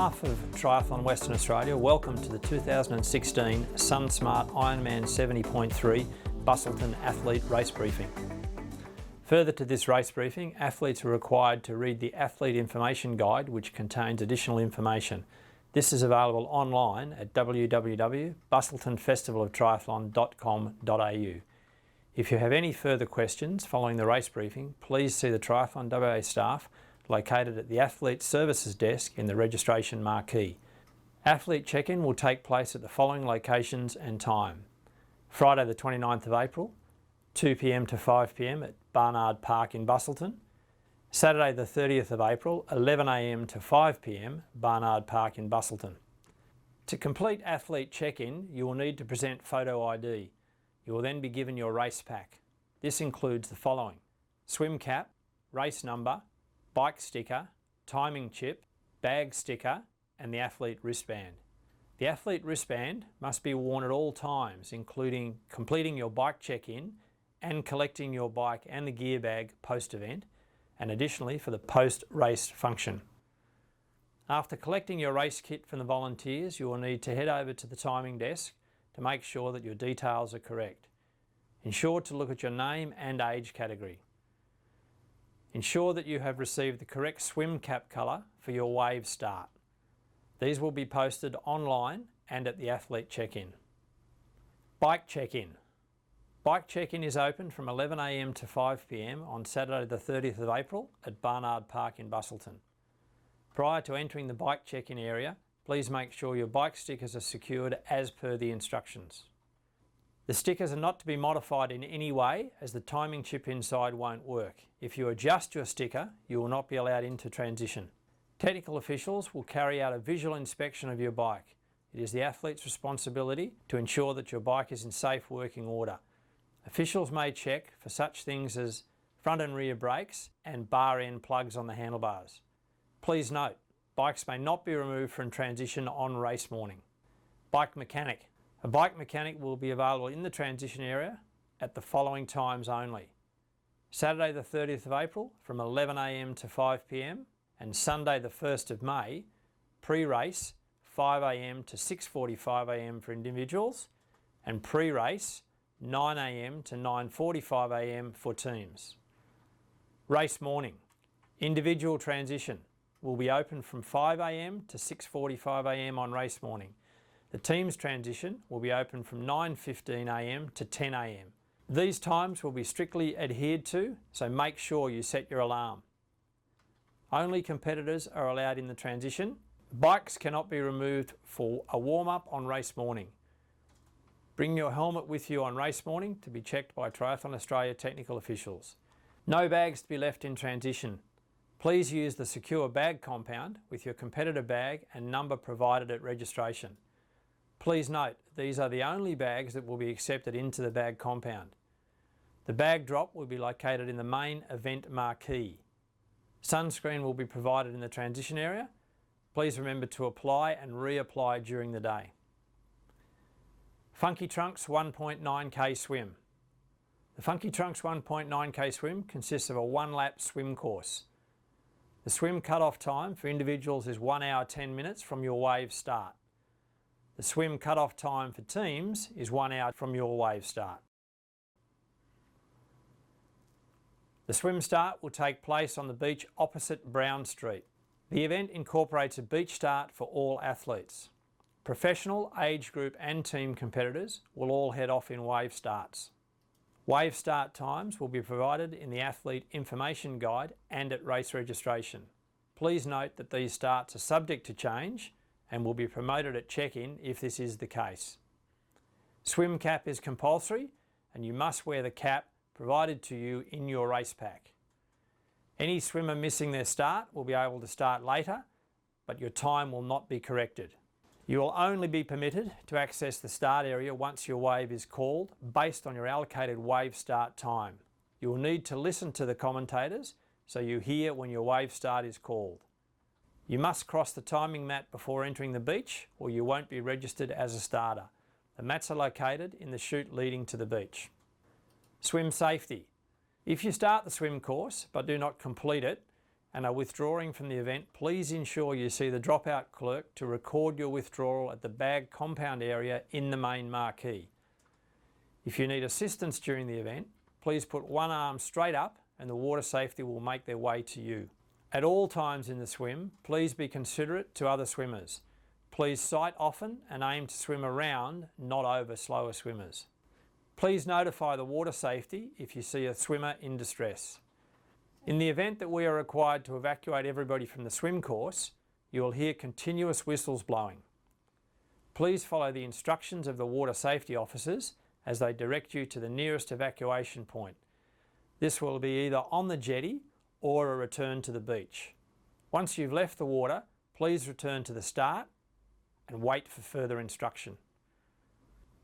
behalf of Triathlon Western Australia, welcome to the 2016 SunSmart Ironman 70.3 Busselton Athlete Race Briefing. Further to this race briefing, athletes are required to read the Athlete Information Guide, which contains additional information. This is available online at www.busseltonfestivaloftriathlon.com.au. If you have any further questions following the race briefing, please see the Triathlon WA staff located at the Athlete Services Desk in the registration marquee. Athlete check-in will take place at the following locations and time. Friday the 29th of April, 2 p.m. to 5 p.m. at Barnard Park in Busselton. Saturday the 30th of April, 11 a.m. to 5 p.m. Barnard Park in Busselton. To complete athlete check-in, you will need to present photo ID. You will then be given your race pack. This includes the following: swim cap, race number, bike sticker, timing chip, bag sticker, and the athlete wristband. The athlete wristband must be worn at all times, including completing your bike check-in and collecting your bike and the gear bag post-event, and additionally for the post-race function. After collecting your race kit from the volunteers, you will need to head over to the timing desk to make sure that your details are correct. Ensure to look at your name and age category. Ensure that you have received the correct swim cap colour for your wave start. These will be posted online and at the athlete check-in. Bike check-in. Bike check-in is open from 11 a.m. to 5 p.m. on Saturday the 30th of April at Barnard Park in Busselton. Prior to entering the bike check-in area, please make sure your bike stickers are secured as per the instructions. The stickers are not to be modified in any way, as the timing chip inside won't work. If you adjust your sticker, you will not be allowed into transition. Technical officials will carry out a visual inspection of your bike. It is the athlete's responsibility to ensure that your bike is in safe working order. Officials may check for such things as front and rear brakes and bar end plugs on the handlebars. Please note, bikes may not be removed from transition on race morning. Bike mechanic. A bike mechanic will be available in the transition area at the following times only: Saturday the 30th of April from 11 a.m. to 5 p.m. and Sunday the 1st of May, pre-race 5 a.m. to 6:45 a.m. for individuals and pre-race 9 a.m. to 9:45 a.m. for teams. Race morning. Individual transition will be open from 5 a.m. to 6:45 a.m. on race morning. The team's transition will be open from 9:15 a.m. to 10 a.m. These times will be strictly adhered to, so make sure you set your alarm. Only competitors are allowed in the transition. Bikes cannot be removed for a warm-up on race morning. Bring your helmet with you on race morning to be checked by Triathlon Australia technical officials. No bags to be left in transition. Please use the secure bag compound with your competitor bag and number provided at registration. Please note, these are the only bags that will be accepted into the bag compound. The bag drop will be located in the main event marquee. Sunscreen will be provided in the transition area. Please remember to apply and reapply during the day. Funky Trunks 1.9k swim. The Funky Trunks 1.9k swim consists of a 1-lap swim course. The swim cut-off time for individuals is 1 hour 10 minutes from your wave start. The swim cut-off time for teams is 1 hour from your wave start. The swim start will take place on the beach opposite Brown Street. The event incorporates a beach start for all athletes. Professional, age group and team competitors will all head off in wave starts. Wave start times will be provided in the Athlete Information Guide and at race registration. Please note that these starts are subject to change and will be promoted at check-in if this is the case. Swim cap is compulsory and you must wear the cap provided to you in your race pack. Any swimmer missing their start will be able to start later, but your time will not be corrected. You will only be permitted to access the start area once your wave is called based on your allocated wave start time. You will need to listen to the commentators so you hear when your wave start is called. You must cross the timing mat before entering the beach or you won't be registered as a starter. The mats are located in the chute leading to the beach. Swim safety. If you start the swim course but do not complete it, and are withdrawing from the event, please ensure you see the dropout clerk to record your withdrawal at the bag compound area in the main marquee. If you need assistance during the event, please put one arm straight up and the water safety will make their way to you. At all times in the swim, please be considerate to other swimmers. Please sight often and aim to swim around, not over slower swimmers. Please notify the water safety if you see a swimmer in distress. In the event that we are required to evacuate everybody from the swim course, you will hear continuous whistles blowing. Please follow the instructions of the water safety officers as they direct you to the nearest evacuation point. This will be either on the jetty or a return to the beach. Once you've left the water, please return to the start and wait for further instruction.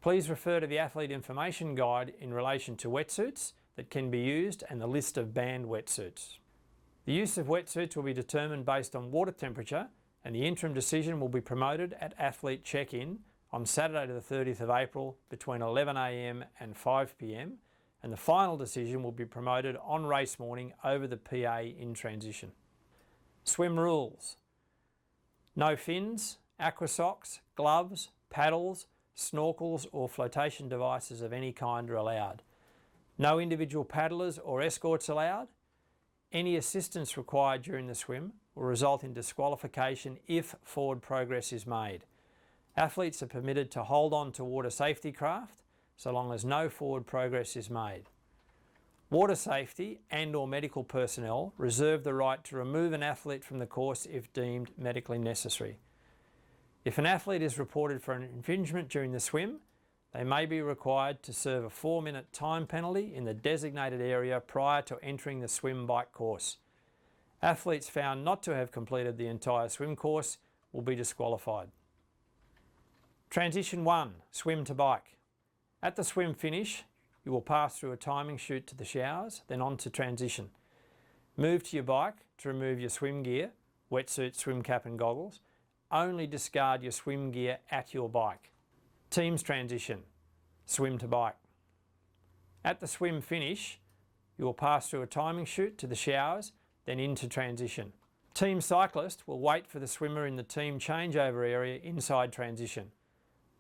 Please refer to the athlete information guide in relation to wetsuits that can be used and the list of banned wetsuits. The use of wetsuits will be determined based on water temperature, and the interim decision will be promoted at athlete check-in on Saturday the 30th of April between 11 a.m. and 5 p.m, and the final decision will be promoted on race morning over the PA in transition. Swim rules. No fins, aqua socks, gloves, paddles, snorkels or flotation devices of any kind are allowed. No individual paddlers or escorts allowed. Any assistance required during the swim will result in disqualification if forward progress is made. Athletes are permitted to hold on to water safety craft so long as no forward progress is made. Water safety and/or medical personnel reserve the right to remove an athlete from the course if deemed medically necessary. If an athlete is reported for an infringement during the swim, they may be required to serve a 4-minute time penalty in the designated area prior to entering the swim bike course. Athletes found not to have completed the entire swim course will be disqualified. Transition 1, swim to bike. At the swim finish, you will pass through a timing chute to the showers, then on to transition. Move to your bike to remove your swim gear, wetsuit, swim cap and goggles. Only discard your swim gear at your bike. Teams transition, swim to bike. At the swim finish, you will pass through a timing chute to the showers, then into transition. Team cyclist will wait for the swimmer in the team changeover area inside transition.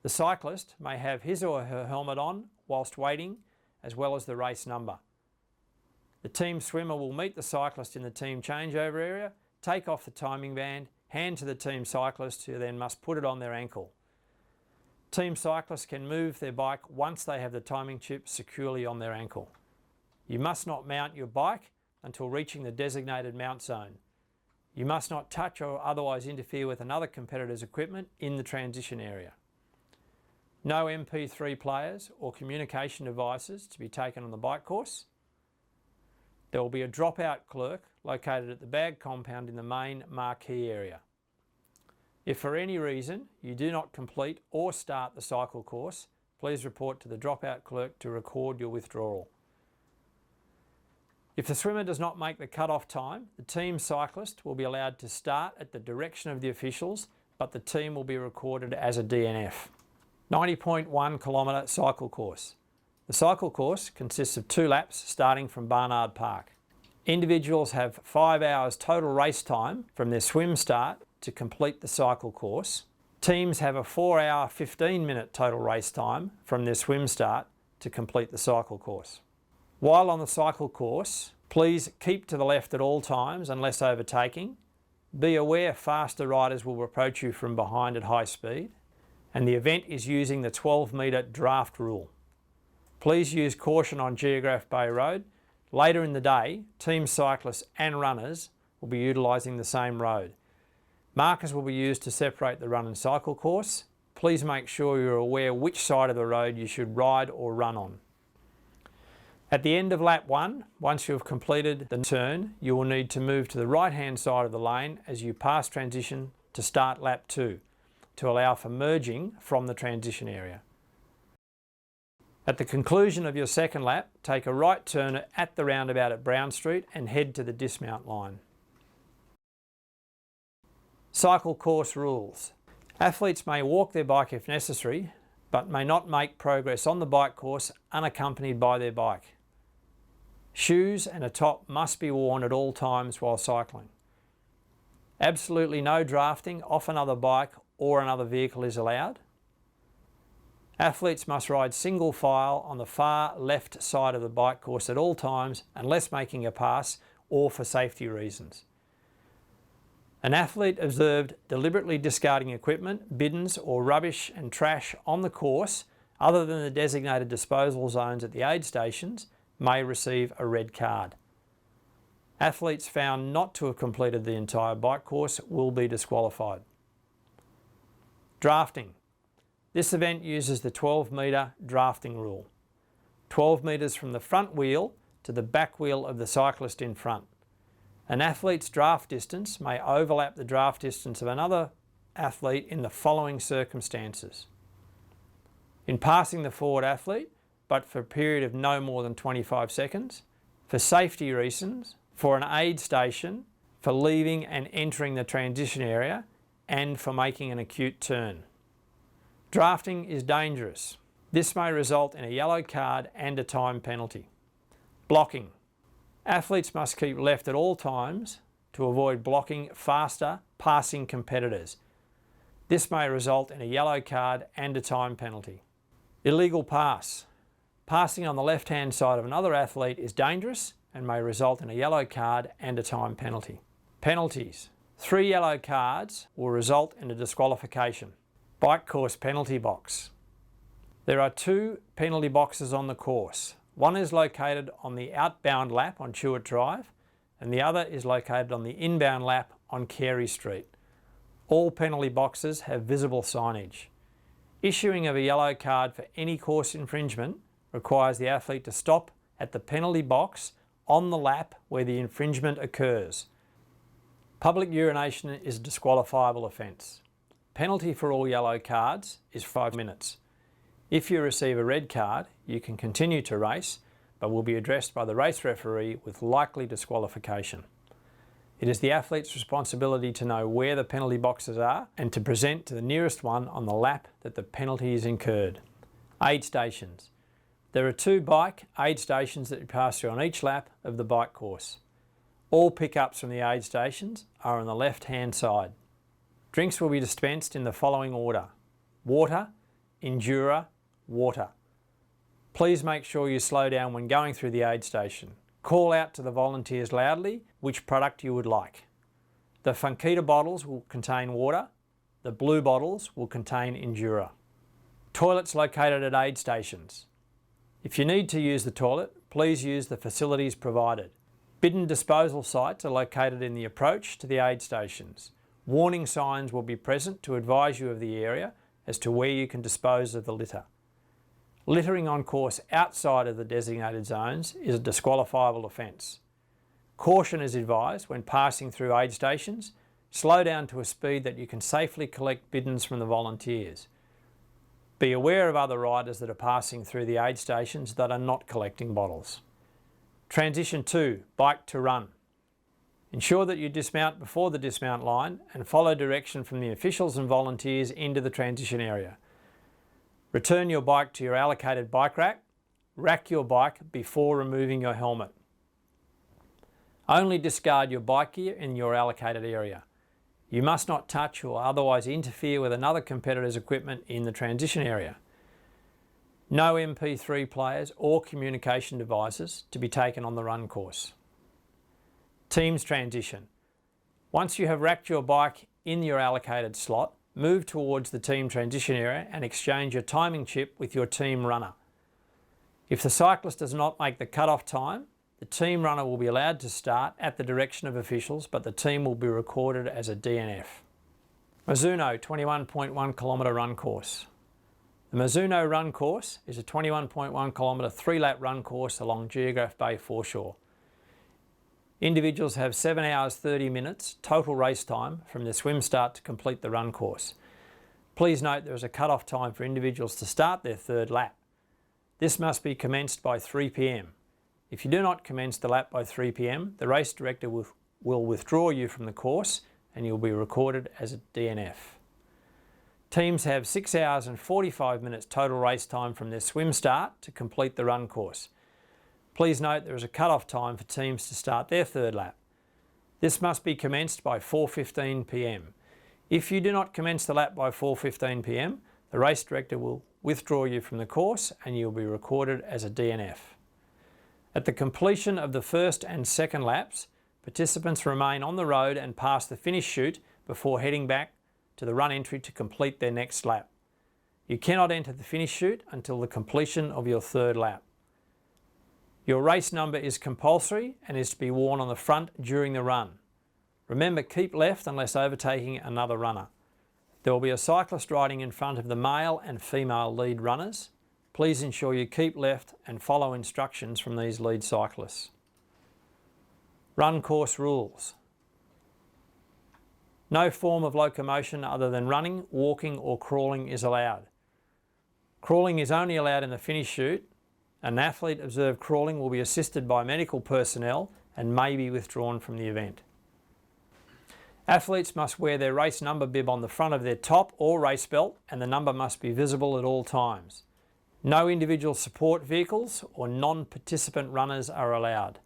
The cyclist may have his or her helmet on whilst waiting, as well as the race number. The team swimmer will meet the cyclist in the team changeover area, take off the timing band, hand to the team cyclist who then must put it on their ankle. Team cyclists can move their bike once they have the timing chip securely on their ankle. You must not mount your bike until reaching the designated mount zone. You must not touch or otherwise interfere with another competitor's equipment in the transition area. No MP3 players or communication devices to be taken on the bike course. There will be a dropout clerk located at the bag compound in the main marquee area. If for any reason you do not complete or start the cycle course, please report to the dropout clerk to record your withdrawal. If the swimmer does not make the cut-off time, the team cyclist will be allowed to start at the direction of the officials, but the team will be recorded as a DNF. 90.1 kilometre cycle course. The cycle course consists of 2 laps starting from Barnard Park. Individuals have 5 hours total race time from their swim start to complete the cycle course. Teams have a 4-hour 15-minute total race time from their swim start to complete the cycle course. While on the cycle course, please keep to the left at all times unless overtaking. Be aware faster riders will approach you from behind at high speed, and the event is using the 12-metre draft rule. Please use caution on Geograph Bay Road. Later in the day, team cyclists and runners will be utilising the same road. Markers will be used to separate the run and cycle course. Please make sure you're aware which side of the road you should ride or run on. At the end of lap 1, once you have completed the turn, you will need to move to the right-hand side of the lane as you pass transition to start lap 2 to allow for merging from the transition area. At the conclusion of your second lap, take a right turn at the roundabout at Brown Street and head to the dismount line. Cycle course rules. Athletes may walk their bike if necessary, but may not make progress on the bike course unaccompanied by their bike. Shoes and a top must be worn at all times while cycling. Absolutely no drafting off another bike or another vehicle is allowed. Athletes must ride single file on the far left side of the bike course at all times unless making a pass or for safety reasons. An athlete observed deliberately discarding equipment, biddens or rubbish and trash on the course other than the designated disposal zones at the aid stations may receive a red card. Athletes found not to have completed the entire bike course will be disqualified. Drafting. This event uses the 12-metre drafting rule. 12 metres from the front wheel to the back wheel of the cyclist in front. An athlete's draft distance may overlap the draft distance of another athlete in the following circumstances. In passing the forward athlete, but for a period of no more than 25 seconds, for safety reasons, for an aid station, for leaving and entering the transition area, and for making an acute turn. Drafting is dangerous. This may result in a yellow card and a time penalty. Blocking. Athletes must keep left at all times to avoid blocking faster passing competitors. This may result in a yellow card and a time penalty. Illegal pass. Passing on the left-hand side of another athlete is dangerous and may result in a yellow card and a time penalty. Penalties. 3 yellow cards will result in a disqualification. Bike course penalty box. There are 2 penalty boxes on the course. One is located on the outbound lap on Chewett Drive and the other is located on the inbound lap on Carey Street. All penalty boxes have visible signage. Issuing of a yellow card for any course infringement requires the athlete to stop at the penalty box on the lap where the infringement occurs. Public urination is a disqualifiable offence. Penalty for all yellow cards is 5 minutes. If you receive a red card, you can continue to race, but will be addressed by the race referee with likely disqualification. It is the athlete's responsibility to know where the penalty boxes are and to present to the nearest one on the lap that the penalty is incurred. Aid stations. There are 2 bike aid stations that you pass through on each lap of the bike course. All pickups from the aid stations are on the left-hand side. Drinks will be dispensed in the following order: water, Endura, water. Please make sure you slow down when going through the aid station. Call out to the volunteers loudly which product you would like. The Funkita bottles will contain water. The blue bottles will contain Endura. Toilets located at aid stations. If you need to use the toilet, please use the facilities provided. Bidden disposal sites are located in the approach to the aid stations. Warning signs will be present to advise you of the area as to where you can dispose of the litter. Littering on course outside of the designated zones is a disqualifiable offence. Caution is advised when passing through aid stations. Slow down to a speed that you can safely collect biddens from the volunteers. Be aware of other riders that are passing through the aid stations that are not collecting bottles. Transition 2, bike to run. Ensure that you dismount before the dismount line and follow direction from the officials and volunteers into the transition area. Return your bike to your allocated bike rack. Rack your bike before removing your helmet. Only discard your bike gear in your allocated area. You must not touch or otherwise interfere with another competitor's equipment in the transition area. No MP3 players or communication devices to be taken on the run course. Teams transition. Once you have racked your bike in your allocated slot, move towards the team transition area and exchange your timing chip with your team runner. If the cyclist does not make the cut-off time, the team runner will be allowed to start at the direction of officials, but the team will be recorded as a DNF. Mizuno 21.1 kilometre run course. The Mizuno run course is a 21.1 kilometre 3-lap run course along Geograph Bay foreshore. Individuals have 7 hours 30 minutes total race time from their swim start to complete the run course. Please note there is a cut-off time for individuals to start their 3rd lap. This must be commenced by 3 p.m. If you do not commence the lap by 3 p.m, the race director will withdraw you from the course and you'll be recorded as a DNF. Teams have 6 hours and 45 minutes total race time from their swim start to complete the run course. Please note there is a cut-off time for teams to start their 3rd lap. This must be commenced by 4:15 p.m. If you do not commence the lap by 4:15 p.m, the race director will withdraw you from the course and you will be recorded as a DNF. At the completion of the first and second laps, participants remain on the road and pass the finish chute before heading back to the run entry to complete their next lap. You cannot enter the finish chute until the completion of your third lap. Your race number is compulsory and is to be worn on the front during the run. Remember, keep left unless overtaking another runner. There will be a cyclist riding in front of the male and female lead runners. Please ensure you keep left and follow instructions from these lead cyclists. Run course rules. No form of locomotion other than running, walking or crawling is allowed. Crawling is only allowed in the finish chute. An athlete observed crawling will be assisted by medical personnel and may be withdrawn from the event. Athletes must wear their race number bib on the front of their top or race belt, and the number must be visible at all times. No individual support vehicles or non-participant runners are allowed.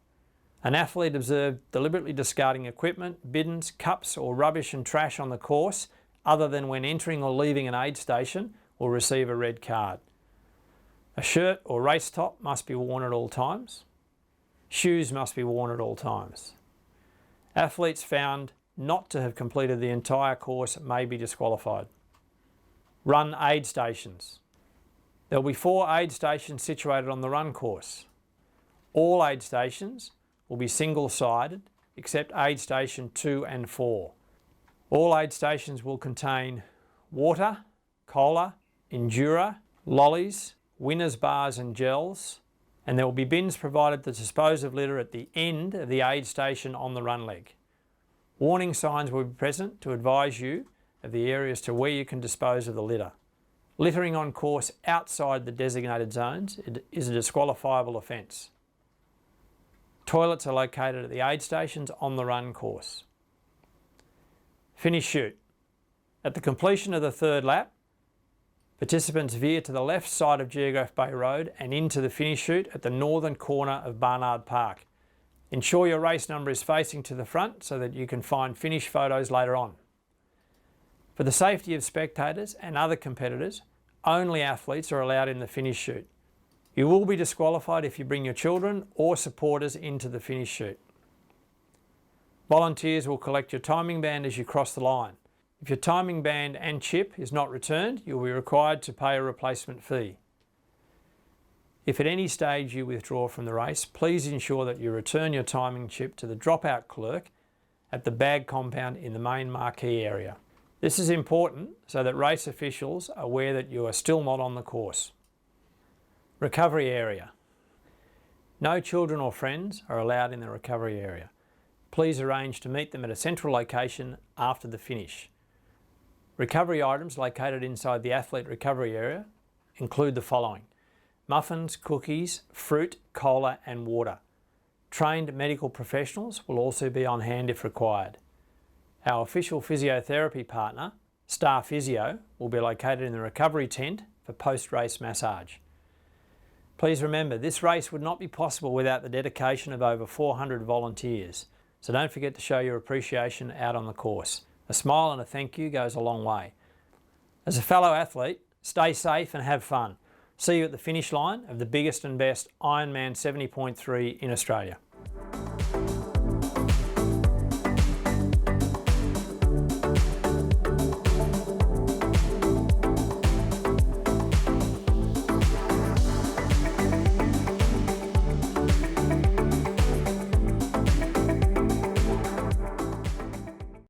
An athlete observed deliberately discarding equipment, bidons, cups or rubbish and trash on the course other than when entering or leaving an aid station will receive a red card. A shirt or race top must be worn at all times. Shoes must be worn at all times. Athletes found not to have completed the entire course may be disqualified. Run aid stations. There will be 4 aid stations situated on the run course. All aid stations will be single-sided except aid station 2 and 4. All aid stations will contain water, cola, Endura, lollies, winners bars and gels, and there will be bins provided to dispose of litter at the end of the aid station on the run leg. Warning signs will be present to advise you of the areas to where you can dispose of the litter. Littering on course outside the designated zones is a disqualifiable offence. Toilets are located at the aid stations on the run course. Finish chute. At the completion of the third lap, participants veer to the left side of Geograph Bay Road and into the finish chute at the northern corner of Barnard Park. Ensure your race number is facing to the front so that you can find finish photos later on. For the safety of spectators and other competitors, only athletes are allowed in the finish chute. You will be disqualified if you bring your children or supporters into the finish chute. Volunteers will collect your timing band as you cross the line. If your timing band and chip is not returned, you will be required to pay a replacement fee. If at any stage you withdraw from the race, please ensure that you return your timing chip to the dropout clerk at the bag compound in the main marquee area. This is important so that race officials are aware that you are still not on the course. Recovery area. No children or friends are allowed in the recovery area. Please arrange to meet them at a central location after the finish. Recovery items located inside the athlete recovery area include the following: muffins, cookies, fruit, cola and water. Trained medical professionals will also be on hand if required. Our official physiotherapy partner, Star Physio, will be located in the recovery tent for post-race massage. Please remember, this race would not be possible without the dedication of over 400 volunteers, so don't forget to show your appreciation out on the course. A smile and a thank you goes a long way. As a fellow athlete, stay safe and have fun. See you at the finish line of the biggest and best Ironman 70.3 in Australia.